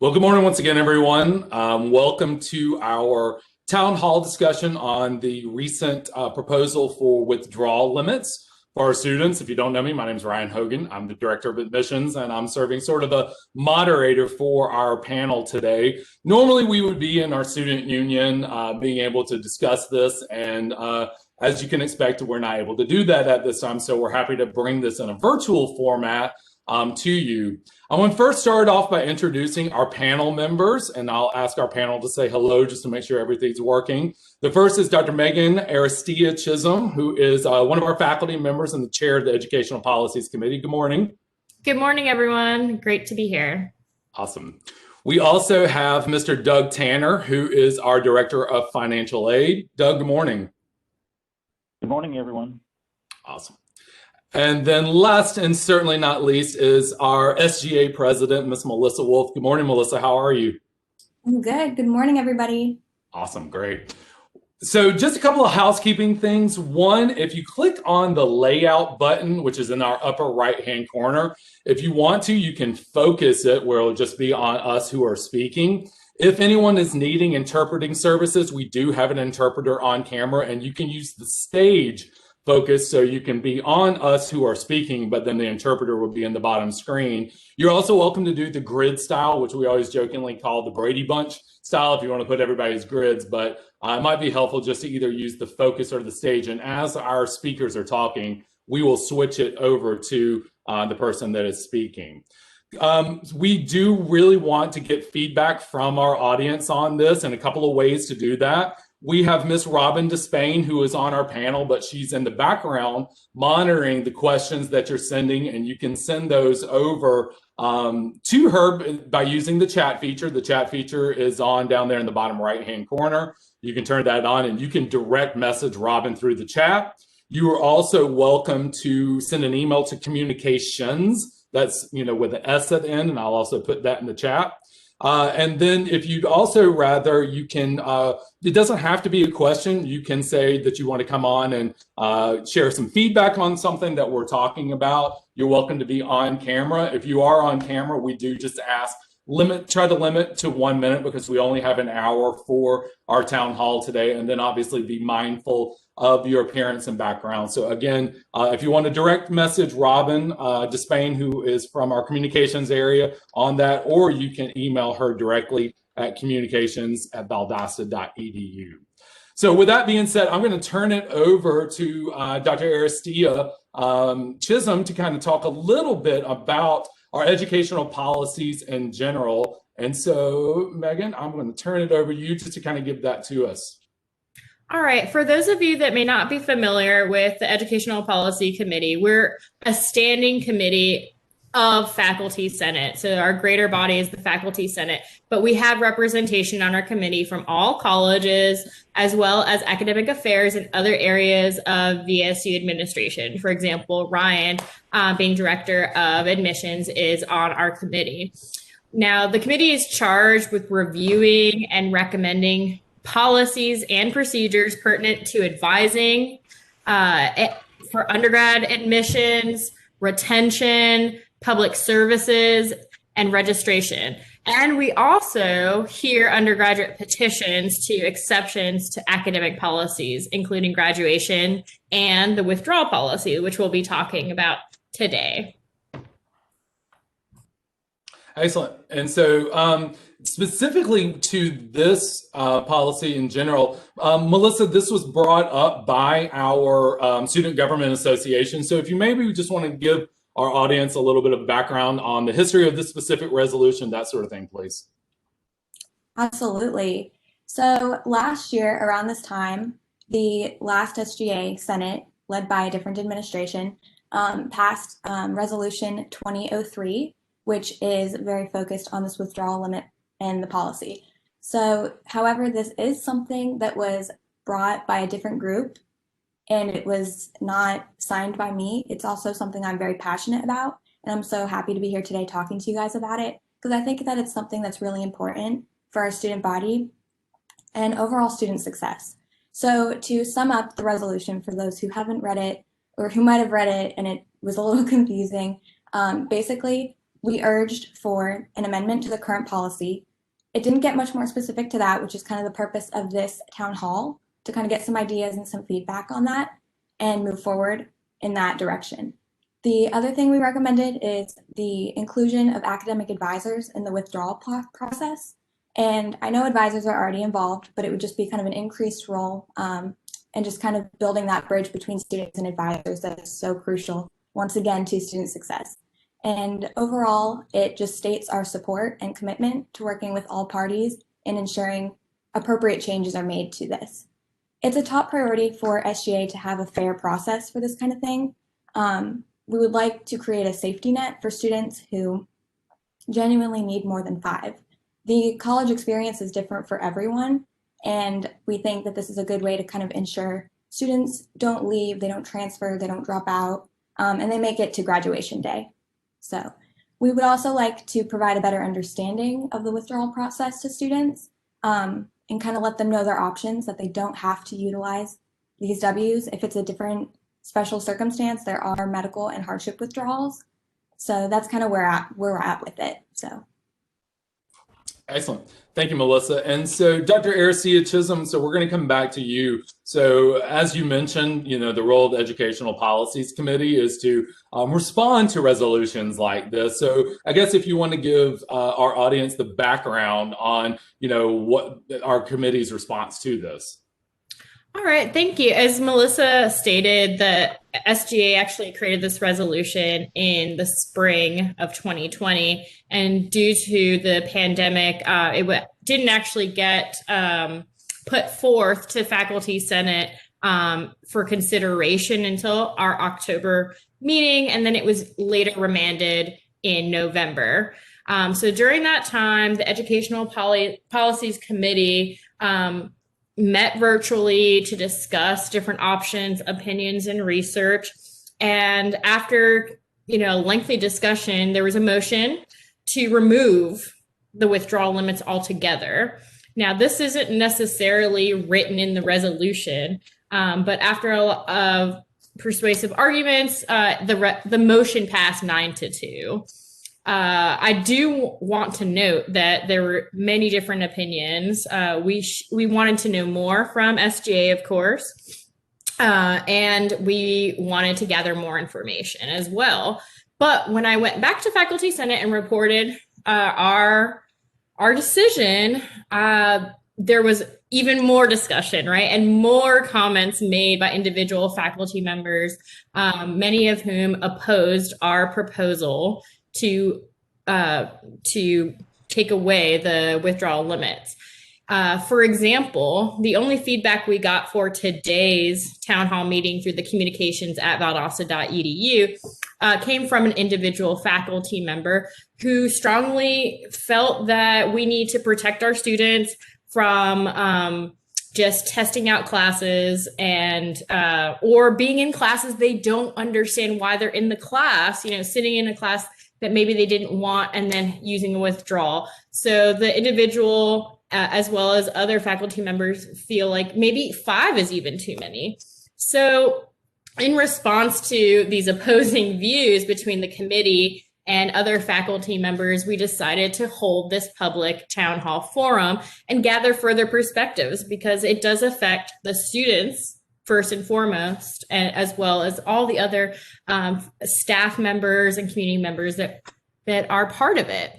Well, good morning once again, everyone. Welcome to our town hall discussion on the recent proposal for withdrawal limits for our students. If you don't know me, my name is Ryan Hogan. I'm the Director of Admissions, and I'm serving sort of the moderator for our panel today. Normally, we would be in our student union being able to discuss this, and as you can expect, we're not able to do that at this time, so we're happy to bring this in a virtual format to you. I want to first start off by introducing our panel members, and I'll ask our panel to say hello just to make sure everything's working. The first is Dr. Megan Aristia Chisholm, who is one of our faculty members and the chair of the Educational Policies Committee. Good morning. Good morning, everyone. Great to be here. Awesome. We also have Mr. Doug Tanner, who is our Director of Financial Aid. Doug, good morning. Good morning, everyone. Awesome. And then last and certainly not least is our SGA president, Ms. Melissa Wolf. Good morning, Melissa. How are you? I'm good. Good morning, everybody. Awesome. Great. So just a couple of housekeeping things. One, if you click on the layout button, which is in our upper right-hand corner, if you want to, you can focus it where it'll just be on us who are speaking. If anyone is needing interpreting services, we do have an interpreter on camera, and you can use the stage focus so you can be on us who are speaking, but then the interpreter will be in the bottom screen. You're also welcome to do the grid style, which we always jokingly call the Brady Bunch style if you want to put everybody's grids, but it might be helpful just to either use the focus or the stage. And as our speakers are talking, we will switch it over to the person that is speaking. We do really want to get feedback from our audience on this, and a couple of ways to do that. We have Miss Robin Despain, who is on our panel, but she's in the background monitoring the questions that you're sending, and you can send those over to her by using the chat feature. The chat feature is on down there in the bottom right-hand corner. You can turn that on, and you can direct message Robin through the chat. You are also welcome to send an email to communications. That's, with an S at the end, and I'll also put that in the chat. And then if you'd also rather, you can, it doesn't have to be a question. You can say that you want to come on and share some feedback on something that we're talking about. You're welcome to be on camera. If you are on camera, we do just ask, try to limit to 1 minute because we only have an hour for our town hall today. And then obviously be mindful of your appearance and background. So again, if you want to direct message Robin Despain, who is from our communications area on that, or you can email her directly at communications@valdosta.edu. So with that being said, I'm going to turn it over to Dr. Aristia Chisholm to kind of talk a little bit about our educational policies in general. And so, Megan, I'm going to turn it over to you just to kind of give that to us. All right. For those of you that may not be familiar with the Educational Policy Committee, we're a standing committee of Faculty Senate. So our greater body is the Faculty Senate, but we have representation on our committee from all colleges, as well as academic affairs and other areas of VSU administration. For example, Ryan, being director of admissions, is on our committee. Now, the committee is charged with reviewing and recommending policies and procedures pertinent to advising for undergrad admissions, retention, public services, and registration. And we also hear undergraduate petitions to exceptions to academic policies, including graduation and the withdrawal policy, which we'll be talking about today. Excellent. And so specifically to this policy in general, Melissa, this was brought up by our Student Government Association. So if you maybe just want to give our audience a little bit of background on the history of this specific resolution, that sort of thing, please. Absolutely. So last year around this time, the last SGA Senate, led by a different administration, passed Resolution 2003, which is very focused on this withdrawal limit and the policy. So, however, this is something that was brought by a different group, and it was not signed by me. It's also something I'm very passionate about, and I'm so happy to be here today talking to you guys about it, because I think that it's something that's really important for our student body and overall student success. So to sum up the resolution for those who haven't read it or who might have read it and it was a little confusing, basically we urged for an amendment to the current policy. It didn't get much more specific to that, which is kind of the purpose of this town hall, to kind of get some ideas and some feedback on that and move forward in that direction. The other thing we recommended is the inclusion of academic advisors in the withdrawal process. And I know advisors are already involved, but it would just be kind of an increased role and just kind of building that bridge between students and advisors that is so crucial, once again, to student success. And overall, it just states our support and commitment to working with all parties in ensuring appropriate changes are made to this. It's a top priority for SGA to have a fair process for this kind of thing. We would like to create a safety net for students who genuinely need more than 5. The college experience is different for everyone, and we think that this is a good way to kind of ensure students don't leave, they don't transfer, they don't drop out, and they make it to graduation day. So we would also like to provide a better understanding of the withdrawal process to students and kind of let them know their options, that they don't have to utilize these Ws. If it's a different special circumstance, there are medical and hardship withdrawals. So that's kind of where we're at with it. So. Excellent. Thank you, Melissa. And so Dr. Aricia Chisholm, so we're going to come back to you. So as you mentioned, the role of the Educational Policies Committee is to respond to resolutions like this. So I guess if you want to give our audience the background on, what our committee's response to this. All right, thank you. As Melissa stated, the SGA actually created this resolution in the spring of 2020, and due to the pandemic, it didn't actually get put forth to Faculty Senate for consideration until our October meeting, and then it was later remanded in November. So during that time, the Educational Policies Committee met virtually to discuss different options, opinions, and research. And after, lengthy discussion, there was a motion to remove the withdrawal limits altogether. Now, this isn't necessarily written in the resolution, but after a lot of persuasive arguments, the motion passed 9-2. I do want to note that there were many different opinions. We wanted to know more from SGA, of course, and we wanted to gather more information as well. But when I went back to Faculty Senate and reported our decision, there was even more discussion, right? And more comments made by individual faculty members, many of whom opposed our proposal to take away the withdrawal limits. For example, the only feedback we got for today's town hall meeting through the communications at valdosta.edu came from an individual faculty member who strongly felt that we need to protect our students from just testing out classes and or being in classes they don't understand why they're in the class, sitting in a class that maybe they didn't want and then using a withdrawal. So the individual, as well as other faculty members, feel like maybe 5 is even too many. So in response to these opposing views between the committee and other faculty members, we decided to hold this public town hall forum and gather further perspectives, because it does affect the students first and foremost, and as well as all the other staff members and community members that are part of it.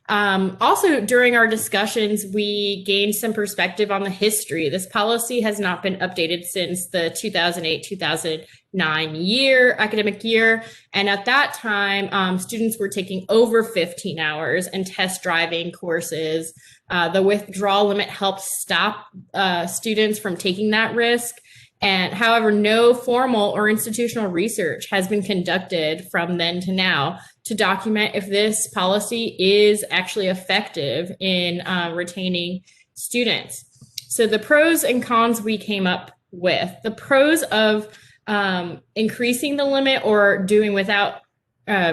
Also, during our discussions, we gained some perspective on the history. This policy has not been updated since the 2008-2009 academic year. And at that time, students were taking over 15 hours and test driving courses. The withdrawal limit helped stop students from taking that risk. And however, no formal or institutional research has been conducted from then to now to document if this policy is actually effective in retaining students. So the pros and cons we came up with: the pros of increasing the limit or doing without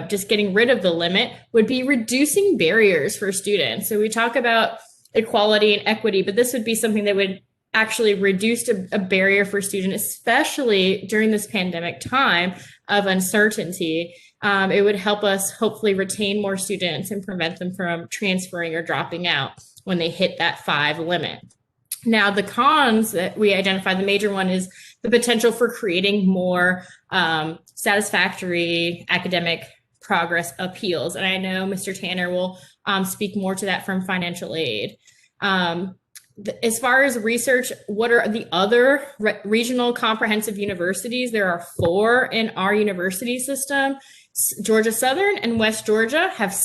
just getting rid of the limit would be reducing barriers for students. So we talk about equality and equity, but this would be something that would actually reduced a barrier for students, especially during this pandemic time of uncertainty. It would help us hopefully retain more students and prevent them from transferring or dropping out when they hit that 5 limit. Now, the cons that we identified, the major one is the potential for creating more satisfactory academic progress appeals. And I know Mr. Tanner will speak more to that from financial aid. As far as research, what are the other regional comprehensive universities? There are 4 in our university system. Georgia Southern and West Georgia have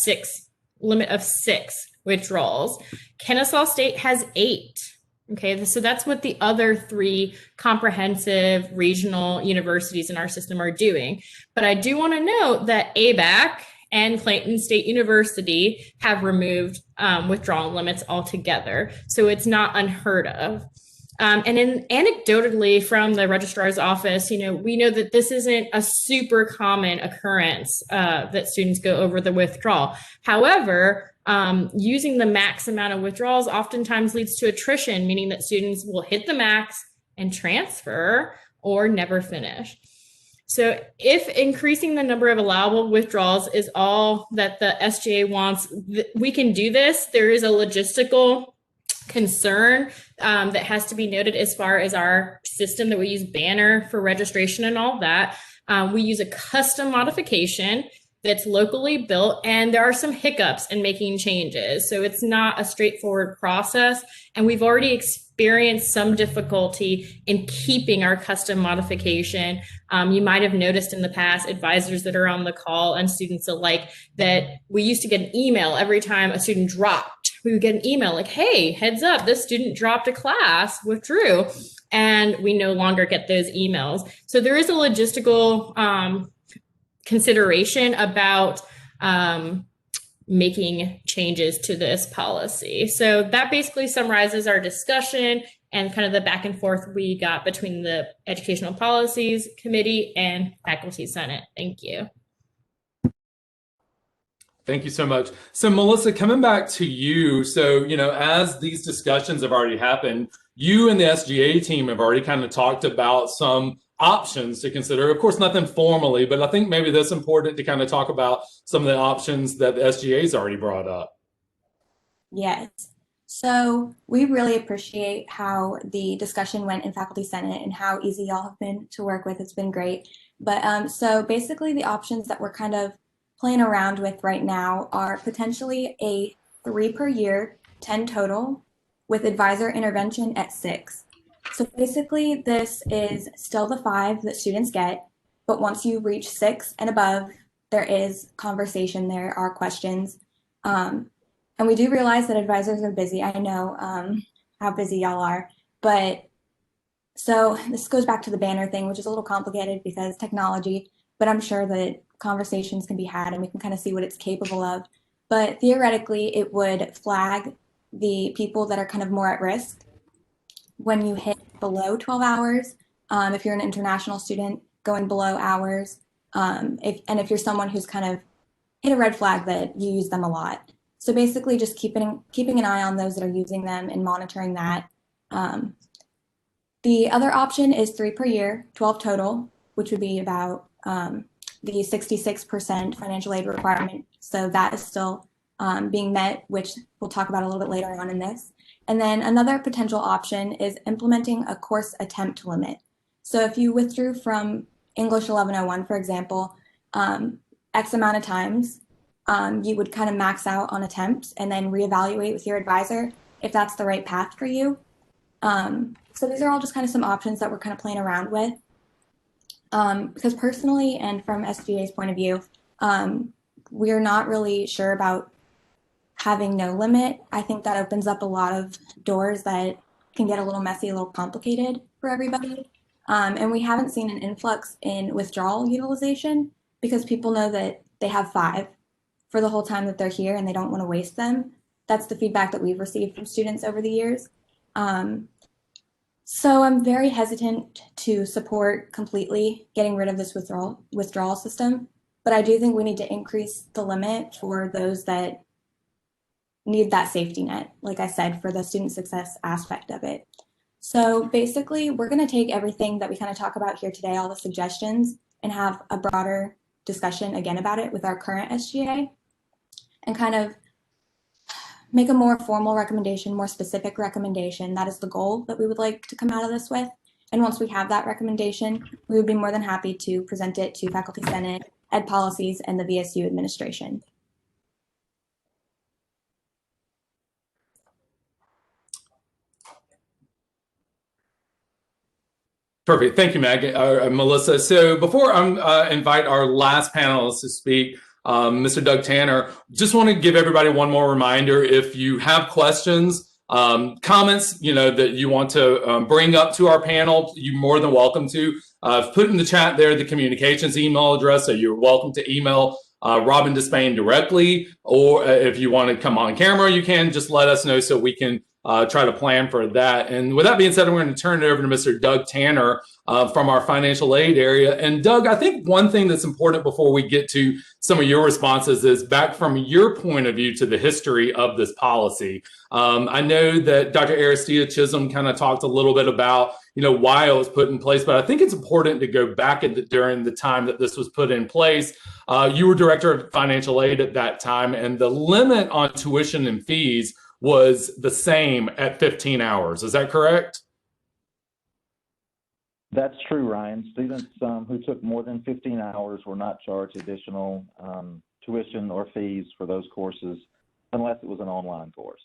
limit of 6 withdrawals. Kennesaw State has 8. Okay, so that's what the other 3 comprehensive regional universities in our system are doing. But I do want to note that ABAC and Clayton State University have removed withdrawal limits altogether. So it's not unheard of. And anecdotally from the registrar's office, we know that this isn't a super common occurrence that students go over the withdrawal. However, using the max amount of withdrawals oftentimes leads to attrition, meaning that students will hit the max and transfer or never finish. So if increasing the number of allowable withdrawals is all that the SGA wants, we can do this. There is a logistical concern that has to be noted as far as our system that we use Banner for registration and all that. We use a custom modification that's locally built, and there are some hiccups in making changes. So it's not a straightforward process, and we've already experienced some difficulty in keeping our custom modification. You might have noticed in the past, advisors that are on the call and students alike, that we used to get an email every time a student dropped. We would get an email like, hey, heads up, this student dropped a class, withdrew, and we no longer get those emails. So there is a logistical consideration about making changes to this policy. So that basically summarizes our discussion and kind of the back and forth we got between the Educational Policies Committee and Faculty Senate. Thank you. Thank you so much. So Melissa, coming back to you, so, as these discussions have already happened, you and the SGA team have already kind of talked about some options to consider. Of course, nothing formally, but I think maybe that's important to kind of talk about some of the options that the SGA's already brought up. Yes. So we really appreciate how the discussion went in Faculty Senate and how easy y'all have been to work with. It's been great. But so basically the options that we're kind of playing around with right now are potentially a 3 per year, 10 total, with advisor intervention at 6. So basically this is still the 5 that students get, but once you reach 6 and above, there is conversation, there are questions. And we do realize that advisors are busy. I know how busy y'all are, but so this goes back to the Banner thing, which is a little complicated because technology, but I'm sure that conversations can be had and we can kind of see what it's capable of. But theoretically, it would flag the people that are kind of more at risk when you hit below 12 hours. If you're an international student, going below hours. If you're someone who's kind of hit a red flag that you use them a lot. So basically just keeping an eye on those that are using them and monitoring that. The other option is 3 per year, 12 total, which would be about the 66% financial aid requirement. So that is still being met, which we'll talk about a little bit later on in this. And then another potential option is implementing a course attempt limit. So if you withdrew from English 1101, for example, X amount of times, you would kind of max out on attempts and then reevaluate with your advisor if that's the right path for you. So these are all just kind of some options that we're kind of playing around with. Because personally, and from SGA's point of view, we're not really sure about having no limit. I think that opens up a lot of doors that can get a little messy, a little complicated for everybody. And we haven't seen an influx in withdrawal utilization because people know that they have 5 for the whole time that they're here and they don't want to waste them. That's the feedback that we've received from students over the years. So I'm very hesitant to support completely getting rid of this withdrawal system, but I do think we need to increase the limit for those that need that safety net, like I said, for the student success aspect of it. So basically, we're going to take everything that we kind of talk about here today, all the suggestions, and have a broader discussion again about it with our current SGA and kind of make a more formal recommendation, more specific recommendation. That is the goal that we would like to come out of this with. And once we have that recommendation, we would be more than happy to present it to Faculty Senate, Ed Policies, and the VSU administration. Perfect. Thank you, Melissa. So before I invite our last panelist to speak, Mr. Doug Tanner, just want to give everybody one more reminder. If you have questions, comments, that you want to bring up to our panel, you're more than welcome to. I've put in the chat there the communications email address, so you're welcome to email Robin Despain directly, or if you want to come on camera, you can just let us know so we can try to plan for that. And with that being said, we're going to turn it over to Mr. Doug Tanner from our financial aid area. And Doug, I think one thing that's important before we get to some of your responses is back from your point of view to the history of this policy. I know that Dr. Aristia Chisholm kind of talked a little bit about why it was put in place, but I think it's important to go back during the time that this was put in place. You were director of financial aid at that time, and the limit on tuition and fees was the same at 15 hours. Is that correct? That's true, Ryan. Students who took more than 15 hours were not charged additional tuition or fees for those courses unless it was an online course.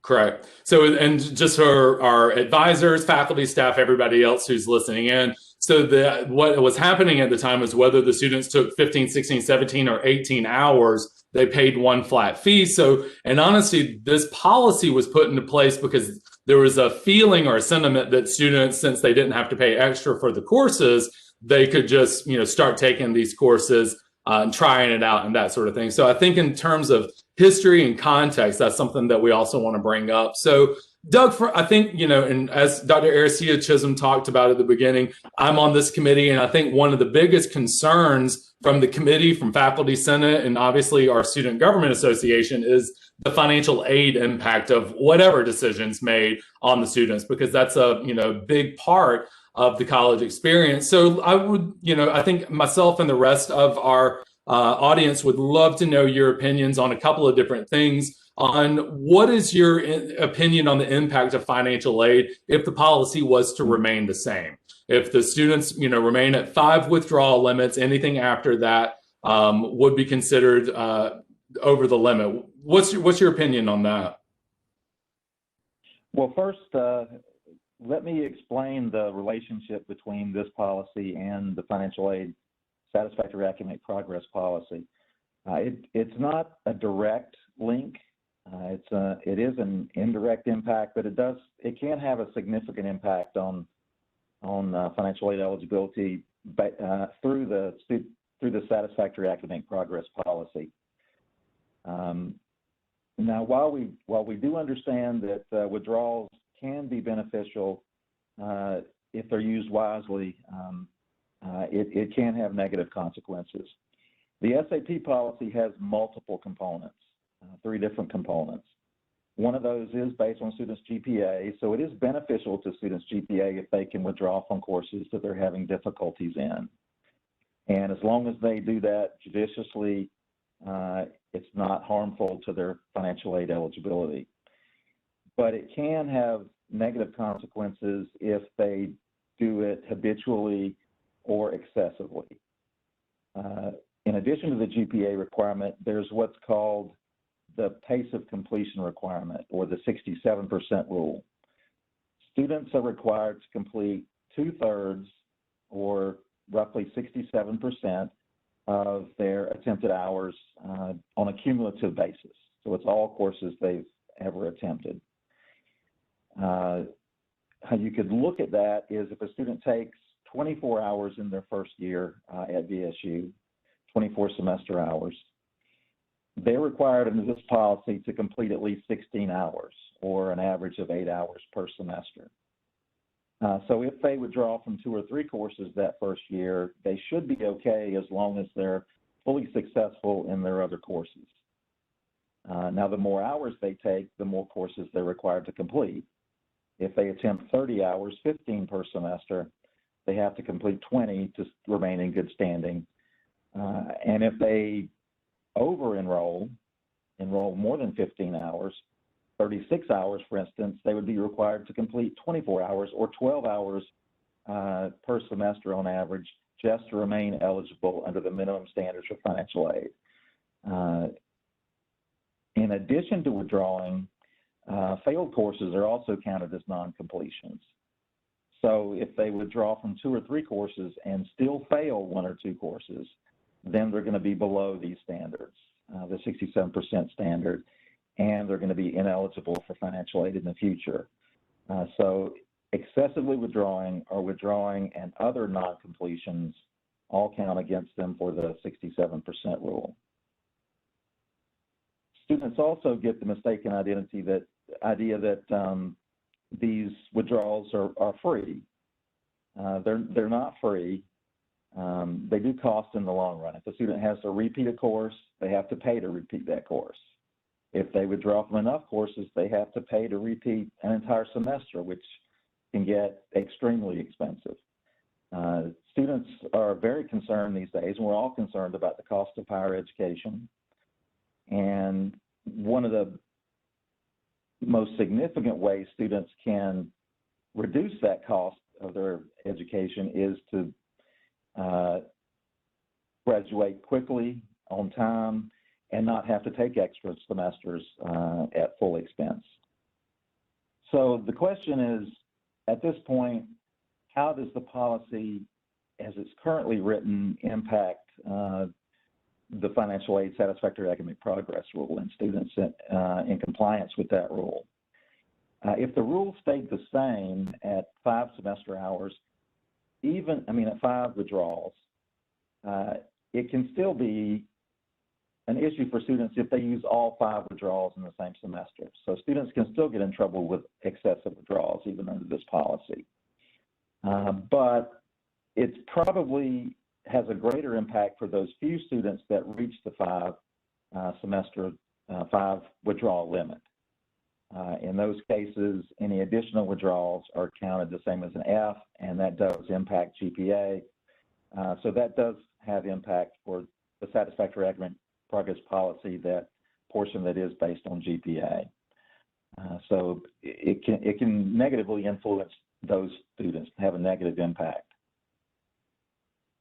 Correct. So, and just for our advisors, faculty, staff, everybody else who's listening in, so what was happening at the time was whether the students took 15, 16, 17, or 18 hours, they paid one flat fee. So, and honestly, this policy was put into place because there was a feeling or a sentiment that students, since they didn't have to pay extra for the courses, they could just, start taking these courses and trying it out and that sort of thing. So I think in terms of history and context, that's something that we also want to bring up. So Doug, I think, and as Dr. Aristia Chisholm talked about at the beginning, I'm on this committee, and I think one of the biggest concerns from the committee, from Faculty Senate, and obviously our Student Government Association is the financial aid impact of whatever decisions made on the students, because that's a big part of the college experience. So I would, I think myself and the rest of our audience would love to know your opinions on a couple of different things. On what is your opinion on the impact of financial aid if the policy was to remain the same? If the students, remain at 5 withdrawal limits, anything after that would be considered over the limit. What's your opinion on that? Well, first, let me explain the relationship between this policy and the financial aid satisfactory academic progress policy. It's not a direct link. It is an indirect impact, but it can have a significant impact on financial aid eligibility through the satisfactory academic progress policy. Now, while we do understand that withdrawals can be beneficial if they're used wisely, it can have negative consequences. The SAP policy has multiple components, 3 different components. One of those is based on students' GPA, so it is beneficial to students' GPA if they can withdraw from courses that they're having difficulties in. And as long as they do that judiciously, it's not harmful to their financial aid eligibility. But it can have negative consequences if they do it habitually or excessively. In addition to the GPA requirement, there's what's called the pace of completion requirement, or the 67% rule. Students are required to complete 2/3, or roughly 67%, of their attempted hours on a cumulative basis. So it's all courses they've ever attempted. How you could look at that is if a student takes 24 hours in their first year at VSU, 24 semester hours, they're required under this policy to complete at least 16 hours, or an average of 8 hours per semester. So if they withdraw from 2 or 3 courses that first year, they should be okay as long as they're fully successful in their other courses. Now, the more hours they take, the more courses they're required to complete. If they attempt 30 hours, 15 per semester, they have to complete 20 to remain in good standing. And if they over-enroll, enroll more than 15 hours, 36 hours, for instance, they would be required to complete 24 hours or 12 hours per semester on average just to remain eligible under the minimum standards for financial aid. In addition to withdrawing, failed courses are also counted as non-completions. So if they withdraw from 2 or 3 courses and still fail 1 or 2 courses, then they're going to be below these standards, the 67% standard, and they're going to be ineligible for financial aid in the future. So excessively withdrawing or withdrawing and other non-completions all count against them for the 67% rule. Students also get the mistaken idea that these withdrawals are free. They're not free. They do cost in the long run. If a student has to repeat a course, they have to pay to repeat that course. If they withdraw from enough courses, they have to pay to repeat an entire semester, which can get extremely expensive. Students are very concerned these days, and we're all concerned about the cost of higher education. And one of the most significant ways students can reduce that cost of their education is to graduate quickly, on time, and not have to take extra semesters at full expense. So the question is, at this point, how does the policy, as it's currently written, impact the financial aid satisfactory academic progress rule and students in compliance with that rule? If the rule stayed the same at 5 semester hours, at 5 withdrawals, it can still be an issue for students if they use all 5 withdrawals in the same semester. So students can still get in trouble with excessive withdrawals even under this policy. But it probably has a greater impact for those few students that reach the 5 withdrawal limit. In those cases, any additional withdrawals are counted the same as an F, and that does impact GPA. So that does have impact for the satisfactory academic progress policy, that portion that is based on GPA. So it can negatively influence those students, have a negative impact.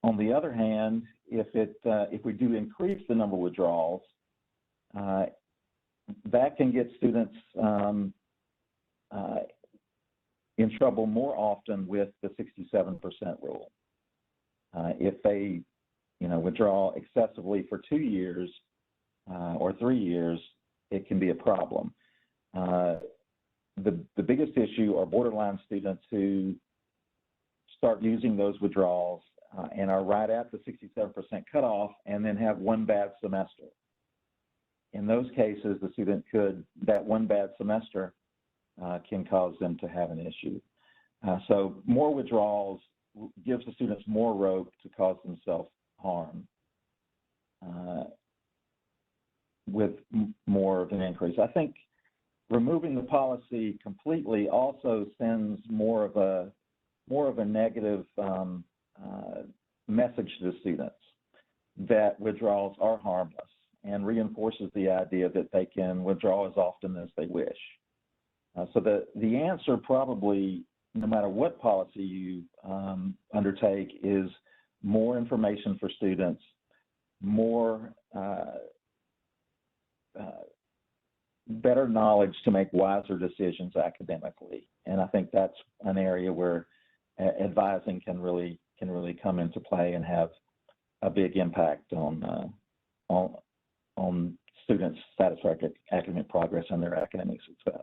On the other hand, if we do increase the number of withdrawals, that can get students in trouble more often with the 67% rule. If they withdraw excessively for 2 years or 3 years, it can be a problem. The biggest issue are borderline students who start using those withdrawals and are right at the 67% cutoff and then have 1 bad semester. In those cases, the student that 1 bad semester can cause them to have an issue. So more withdrawals gives the students more rope to cause themselves harm with more of an increase. I think removing the policy completely also sends more of a negative message to the students that withdrawals are harmless, and reinforces the idea that they can withdraw as often as they wish. So the answer probably, no matter what policy you undertake, is more information for students, more better knowledge to make wiser decisions academically. And I think that's an area where advising can really come into play and have a big impact on students' satisfactory academic progress and their academic success.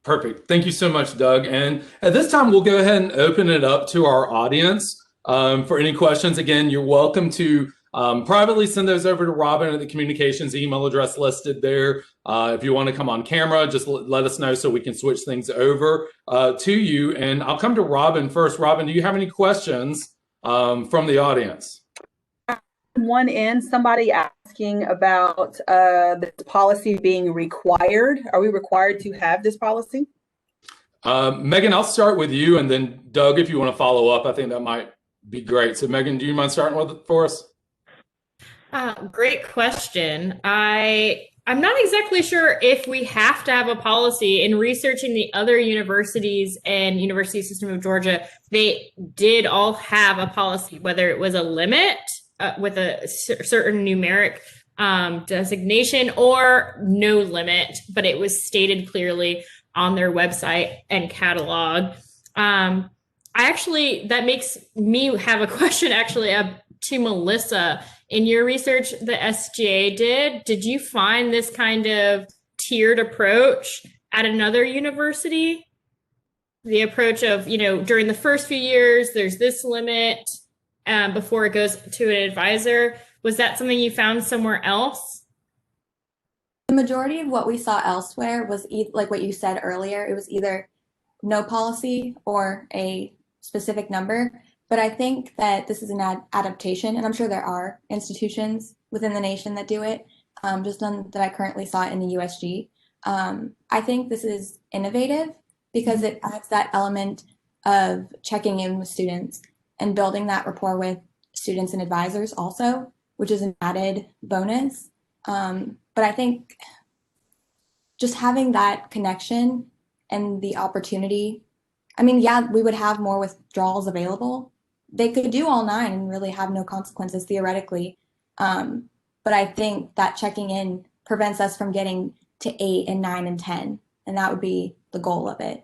Perfect. Thank you so much, Doug. And at this time, we'll go ahead and open it up to our audience for any questions. Again, you're welcome to privately send those over to Robin at the communications email address listed there. If you want to come on camera, just let us know so we can switch things over to you. And I'll come to Robin first. Robin, do you have any questions from the audience? One end, somebody asking about this policy being required. Are we required to have this policy? Megan, I'll start with you, and then Doug, if you want to follow up, I think that might be great. So Megan, do you mind starting with it for us? Great question. I'm not exactly sure if we have to have a policy. In researching the other universities and University System of Georgia, they did all have a policy, whether it was a limit with a certain numeric designation or no limit, but it was stated clearly on their website and catalog. That makes me have a question actually to Melissa. In your research the SGA did you find this kind of tiered approach at another university? The approach of, during the first few years, there's this limit before it goes to an advisor. Was that something you found somewhere else? The majority of what we saw elsewhere was like what you said earlier. It was either no policy or a specific number. But I think that this is an adaptation, and I'm sure there are institutions within the nation that do it, just none that I currently saw in the USG. I think this is innovative because it adds that element of checking in with students and building that rapport with students and advisors also, which is an added bonus. But I think just having that connection and the opportunity, we would have more withdrawals available. They could do all 9 and really have no consequences theoretically. But I think that checking in prevents us from getting to 8 and 9 and 10. And that would be the goal of it.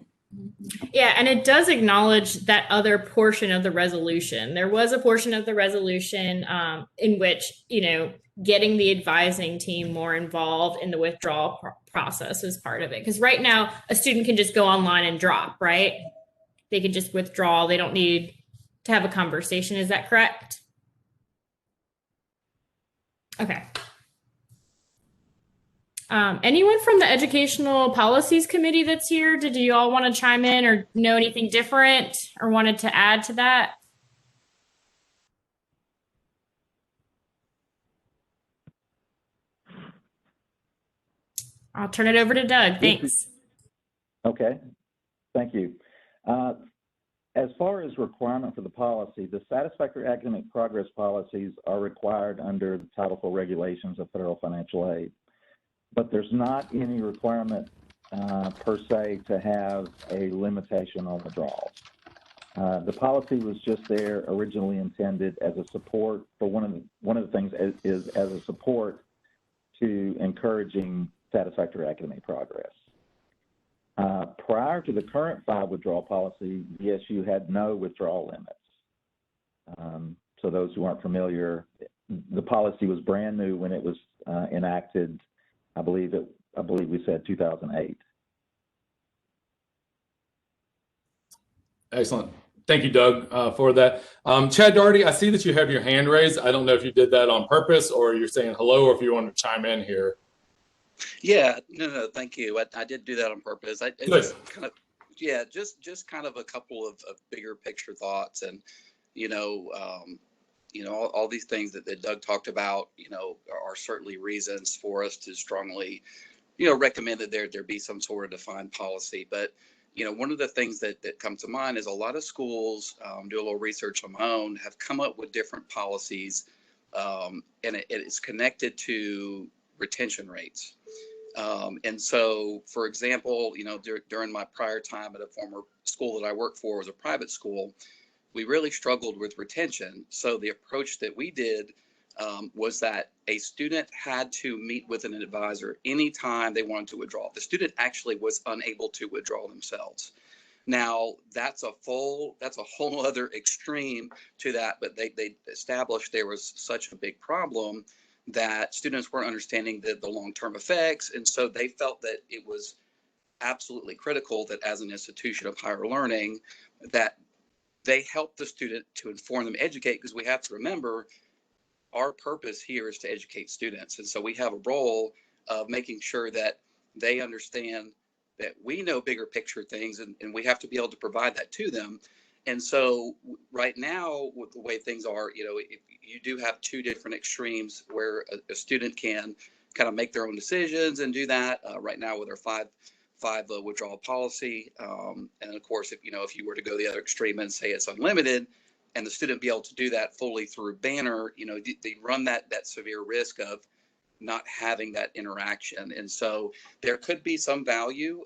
Yeah, and it does acknowledge that other portion of the resolution. There was a portion of the resolution in which, getting the advising team more involved in the withdrawal process is part of it. Because right now, a student can just go online and drop, right? They can just withdraw. They don't need to have a conversation. Is that correct? Okay. Anyone from the Educational Policies Committee that's here? Did you all want to chime in or know anything different or wanted to add to that? I'll turn it over to Doug. Thanks. Okay, thank you. As far as requirement for the policy, the satisfactory academic progress policies are required under the Title IV regulations of federal financial aid. But there's not any requirement per se to have a limitation on withdrawals. The policy was just there originally intended as a support for one of the things is as a support to encouraging satisfactory academic progress. Prior to the current 5 withdrawal policy, VSU had no withdrawal limits. So those who aren't familiar, the policy was brand new when it was enacted. I believe we said 2008. Excellent. Thank you, Doug, for that. Chad Doherty, I see that you have your hand raised. I don't know if you did that on purpose or you're saying hello or if you want to chime in here. Yeah, no, thank you. I did do that on purpose. Just kind of a couple of bigger picture thoughts, and all these things that Doug talked about, are certainly reasons for us to strongly, recommend that there be some sort of defined policy. But one of the things that comes to mind is a lot of schools, do a little research on my own, have come up with different policies, and it is connected to retention rates. And so, for example, during my prior time at a former school that I worked for was a private school, we really struggled with retention. So the approach that we did was that a student had to meet with an advisor anytime they wanted to withdraw. The student actually was unable to withdraw themselves. Now, that's a whole other extreme to that, but they established there was such a big problem that students weren't understanding the long-term effects. And so they felt that it was absolutely critical that as an institution of higher learning, that they help the student to inform them, educate, because we have to remember our purpose here is to educate students. And so we have a role of making sure that they understand that we know bigger picture things, and we have to be able to provide that to them. And so right now, with the way things are, if you do have two different extremes where a student can kind of make their own decisions and do that right now with our five withdrawal policy. And of course, if you were to go the other extreme and say it's unlimited, and the student be able to do that fully through Banner, they run that severe risk of not having that interaction. And so there could be some value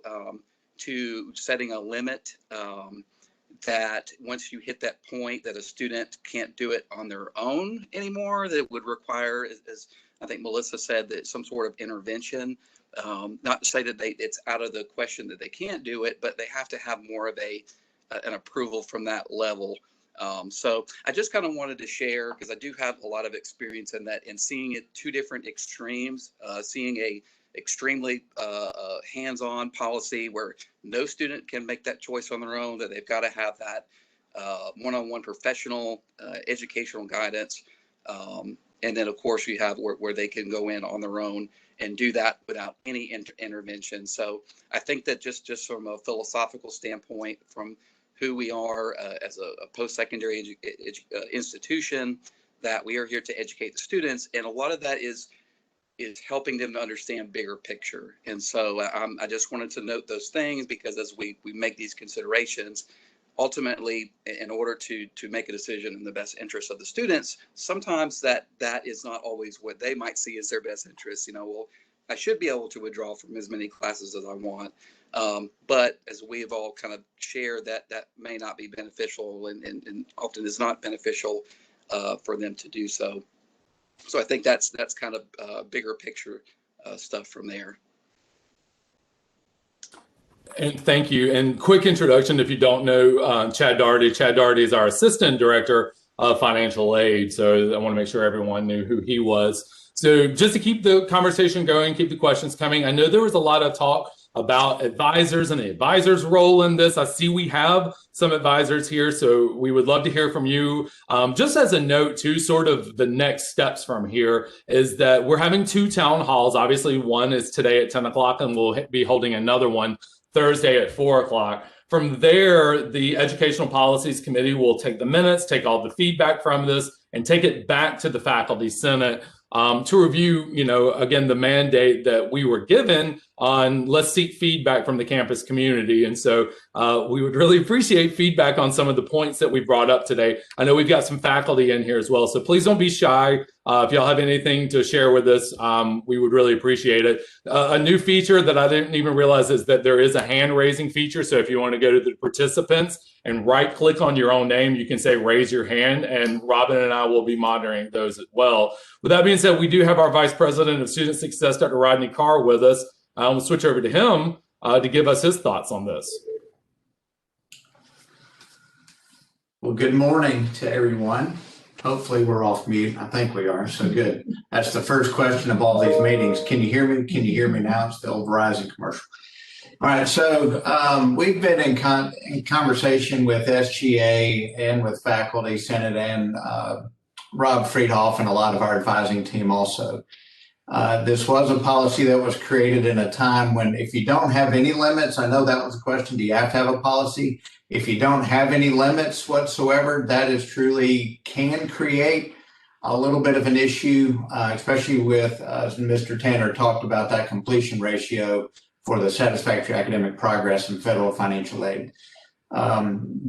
to setting a limit that once you hit that point that a student can't do it on their own anymore, that would require, as I think Melissa said, that some sort of intervention. Not to say that it's out of the question that they can't do it, but they have to have more of an approval from that level. So I just kind of wanted to share, because I do have a lot of experience in that, and seeing it two different extremes, seeing a extremely hands-on policy where no student can make that choice on their own, that they've got to have that one-on-one professional educational guidance. And then, of course, you have where they can go in on their own and do that without any intervention. So I think that just from a philosophical standpoint, from who we are as a post-secondary institution, that we are here to educate the students. And a lot of that is helping them to understand bigger picture. And so I just wanted to note those things, because as we make these considerations, ultimately, in order to make a decision in the best interest of the students, sometimes that is not always what they might see as their best interest. Well, I should be able to withdraw from as many classes as I want. But as we've all kind of shared, that may not be beneficial, and often is not beneficial for them to do so. So I think that's kind of bigger picture stuff from there. And thank you. And quick introduction, if you don't know Chad Daugherty. Chad Daugherty is our Assistant Director of Financial Aid. So I want to make sure everyone knew who he was. So just to keep the conversation going, keep the questions coming. I know there was a lot of talk about advisors and the advisor's role in this. I see we have some advisors here, so we would love to hear from you. Just as a note too, sort of the next steps from here is that we're having two town halls. Obviously, one is today at 10 o'clock, and we'll be holding another one Thursday at 4 o'clock. From there, the Educational Policies Committee will take the minutes, take all the feedback from this, and take it back to the Faculty Senate to review, again, the mandate that we were given on let's seek feedback from the campus community. And so we would really appreciate feedback on some of the points that we brought up today. I know we've got some faculty in here as well, so please don't be shy. If y'all have anything to share with us, we would really appreciate it. A new feature that I didn't even realize is that there is a hand raising feature. So if you want to go to the participants and right click on your own name, you can say raise your hand, and Robin and I will be monitoring those as well. With that being said, we do have our Vice President of Student Success, Dr. Rodney Carr, with us. We'll switch over to him to give us his thoughts on this. Well, good morning to everyone. Hopefully we're off mute. I think we are, so good. That's the first question of all these meetings. Can you hear me? Can you hear me now? It's the old Verizon commercial. All right, so we've been in conversation with SGA and with Faculty Senate and Rob Friedhoff and a lot of our advising team also. This was a policy that was created in a time when if you don't have any limits, I know that was a question, do you have to have a policy? If you don't have any limits whatsoever, that is truly can create a little bit of an issue, especially with, as Mr. Tanner talked about, that completion ratio for the satisfactory academic progress in federal financial aid.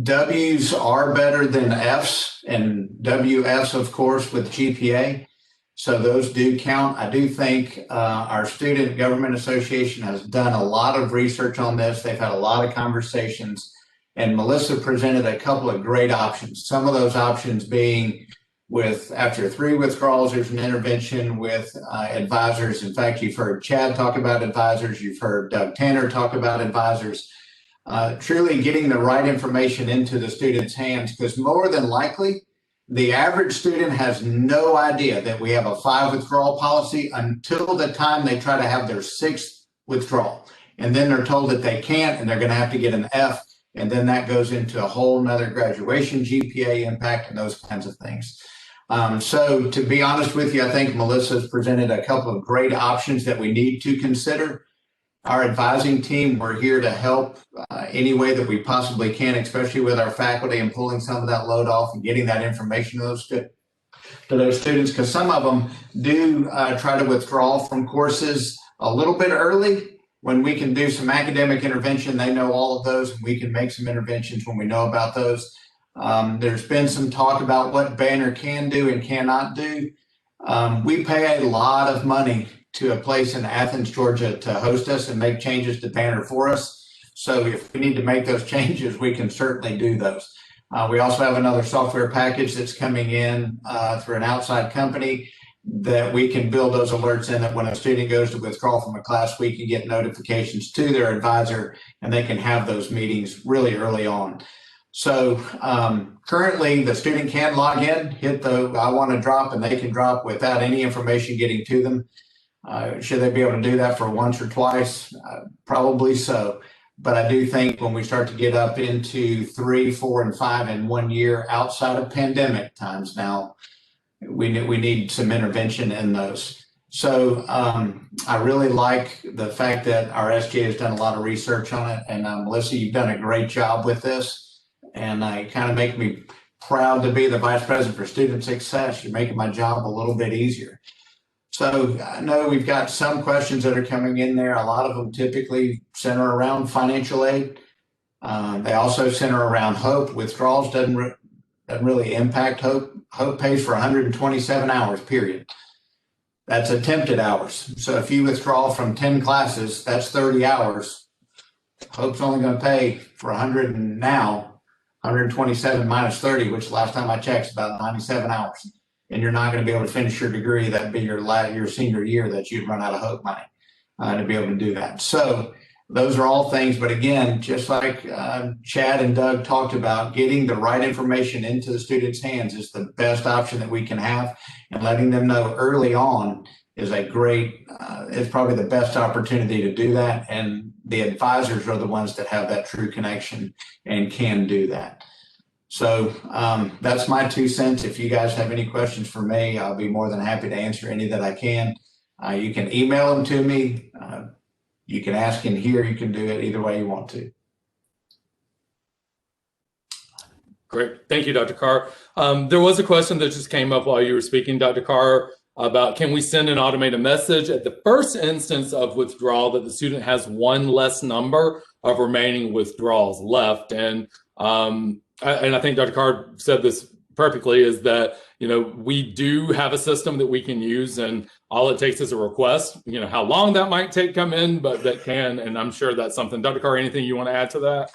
W's are better than F's, and WF's, of course, with GPA. So those do count. I do think our Student Government Association has done a lot of research on this. They've had a lot of conversations, and Melissa presented a couple of great options. Some of those options being with after 3 withdrawals, there's an intervention with advisors. In fact, you've heard Chad talk about advisors. You've heard Doug Tanner talk about advisors. Truly getting the right information into the student's hands, because more than likely, the average student has no idea that we have a 5 withdrawal policy until the time they try to have their 6th withdrawal. And then they're told that they can't, and they're going to have to get an F. And then that goes into a whole nother graduation GPA impact and those kinds of things. So to be honest with you, I think Melissa's presented a couple of great options that we need to consider. our advising team, we're here to help any way that we possibly can, especially with our faculty and pulling some of that load off and getting that information to those students, because some of them do try to withdraw from courses a little bit early. When we can do some academic intervention, they know all of those, and we can make some interventions when we know about those. There's been some talk about what Banner can do and cannot do. We pay a lot of money to a place in Athens, Georgia to host us and make changes to Banner for us. So if we need to make those changes, we can certainly do those. We also have another software package that's coming in through an outside company that we can build those alerts in, that when a student goes to withdraw from a class, we can get notifications to their advisor and they can have those meetings really early on. So currently the student can log in, hit the I want to drop, and they can drop without any information getting to them. Should they be able to do that for once or twice? Probably so. But I do think when we start to get up into 3, 4, and 5 in 1 year outside of pandemic times now, we need some intervention in those. So I really like the fact that our SGA has done a lot of research on it. And Melissa, you've done a great job with this. And it kind of make me proud to be the Vice President for Student Success. You're making my job a little bit easier. So I know we've got some questions that are coming in there. A lot of them typically center around financial aid. They also center around HOPE. Withdrawals doesn't really impact HOPE. HOPE pays for 127 hours, period. That's attempted hours. So if you withdraw from 10 classes, that's 30 hours. HOPE's only going to pay for 100 and now 127 minus 30, which last time I checked is about 97 hours. And you're not going to be able to finish your degree. That'd be your senior year that you'd run out of HOPE money to be able to do that. So those are all things. But again, just like Chad and Doug talked about, getting the right information into the students' hands is the best option that we can have. And letting them know early on is is probably the best opportunity to do that. And the advisors are the ones that have that true connection and can do that. So that's my 2 cents. If you guys have any questions for me, I'll be more than happy to answer any that I can. You can email them to me. You can ask in here. You can do it either way you want to. Great. Thank you, Dr. Carr. There was a question that just came up while you were speaking, Dr. Carr, about can we send an automated message at the first instance of withdrawal that the student has one less number of remaining withdrawals left. And I think Dr. Carr said this perfectly, is that, we do have a system that we can use, and all it takes is a request. How long that might take come in, but that can, and I'm sure that's something. Dr. Carr, anything you want to add to that?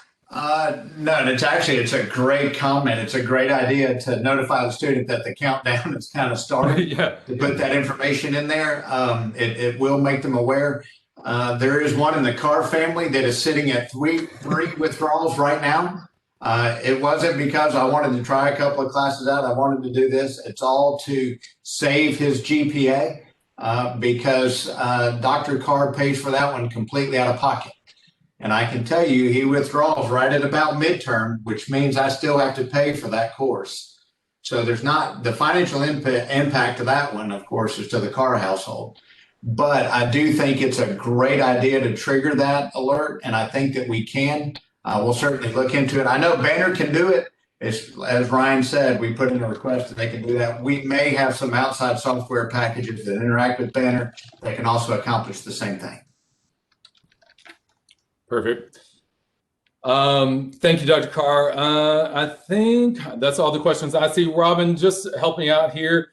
No, it's a great comment. It's a great idea to notify the student that the countdown has kind of started. Yeah. To put that information in there. It will make them aware. There is one in the Carr family that is sitting at three withdrawals right now. It wasn't because I wanted to try a couple of classes out. I wanted to do this. It's all to save his GPA because Dr. Carr pays for that one completely out of pocket. And I can tell you he withdraws right at about midterm, which means I still have to pay for that course. So there's not the financial impact of that one, of course, is to the Carr household. But I do think it's a great idea to trigger that alert. And I think that we can. We'll certainly look into it. I know Banner can do it. As Ryan said, we put in a request that they can do that. We may have some outside software packages that interact with Banner that can also accomplish the same thing. Perfect. Thank you, Dr. Carr. I think that's all the questions I see. Robin, just help me out here.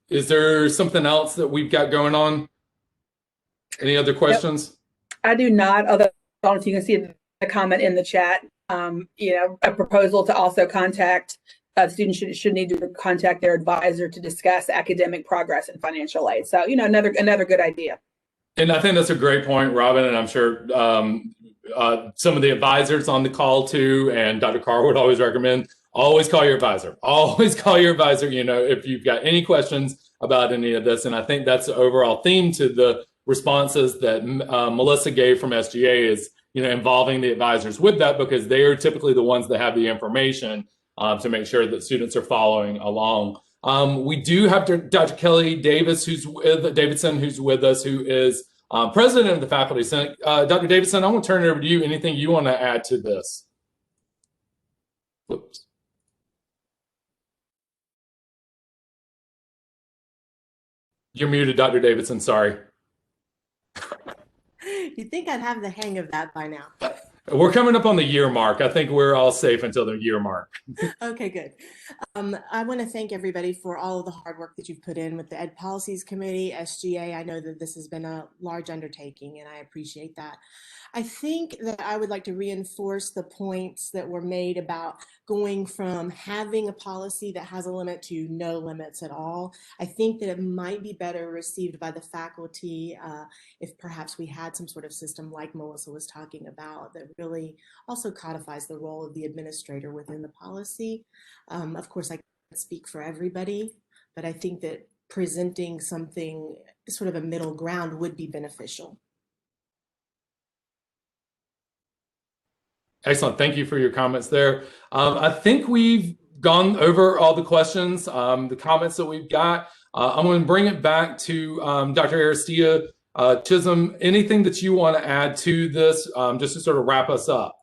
Is there something else that we've got going on? Any other questions? Yep. I do not. Although if you can see the comment in the chat, a proposal to also contact students should need to contact their advisor to discuss academic progress and financial aid. So, another good idea. And I think that's a great point, Robin. And I'm sure some of the advisors on the call too, and Dr. Carr would always recommend, always call your advisor. Always call your advisor, if you've got any questions about any of this. And I think that's the overall theme to the responses that Melissa gave from SGA is, involving the advisors with that, because they are typically the ones that have the information to make sure that students are following along. We do have Dr. Kelly Davidson, who's with us, who is president of the Faculty Senate. Dr. Davidson, I want to turn it over to you. Anything you want to add to this? Whoops. You're muted, Dr. Davidson, sorry. You'd think I'd have the hang of that by now. We're coming up on the year mark. I think we're all safe until the year mark. Okay, good. I want to thank everybody for all of the hard work that you've put in with the Ed Policies Committee, SGA. I know that this has been a large undertaking, and I appreciate that. I think that I would like to reinforce the points that were made about going from having a policy that has a limit to no limits at all. I think that it might be better received by the faculty if perhaps we had some sort of system like Melissa was talking about that really also codifies the role of the administrator within the policy. Of course, I can't speak for everybody, but I think that presenting something sort of a middle ground would be beneficial. Excellent. Thank you for your comments there. I think we've gone over all the questions, the comments that we've got. I'm going to bring it back to Dr. Aristia Chisholm. Anything that you want to add to this, just to sort of wrap us up?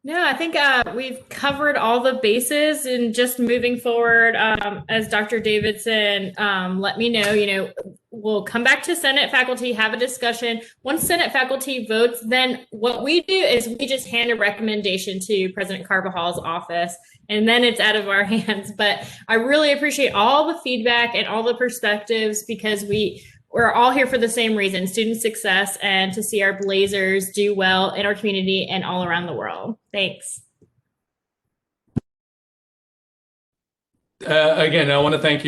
No, I think we've covered all the bases, and just moving forward, as Dr. Davidson let me know, we'll come back to Senate faculty, have a discussion. Once Senate faculty votes, then what we do is we just hand a recommendation to President Carvajal's office, and then it's out of our hands. But I really appreciate all the feedback and all the perspectives, because we're all here for the same reason: student success, and to see our Blazers do well in our community and all around the world. Thanks. Again, I want to thank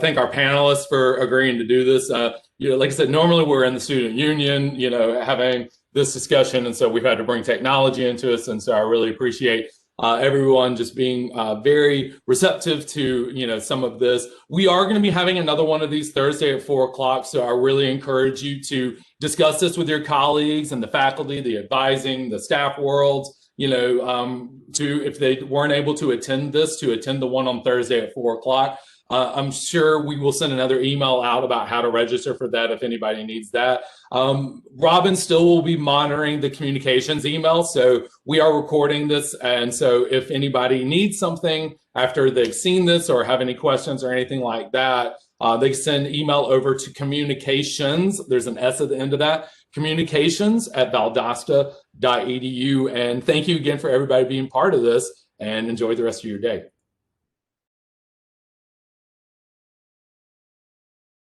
thank our panelists for agreeing to do this. Like I said, normally we're in the student union, having this discussion, and so we've had to bring technology into us, and so I really appreciate everyone just being very receptive to some of this. We are going to be having another one of these Thursday at 4 o'clock, so I really encourage you to discuss this with your colleagues and the faculty, the advising, the staff worlds. If they weren't able to attend the one on Thursday at 4 o'clock. I'm sure we will send another email out about how to register for that if anybody needs that. Robin still will be monitoring the communications email, so we are recording this, and so if anybody needs something after they've seen this or have any questions or anything like that, they send email over to communications, there's an S at the end of that, communications@valdosta.edu. And thank you again for everybody being part of this, and enjoy the rest of your day.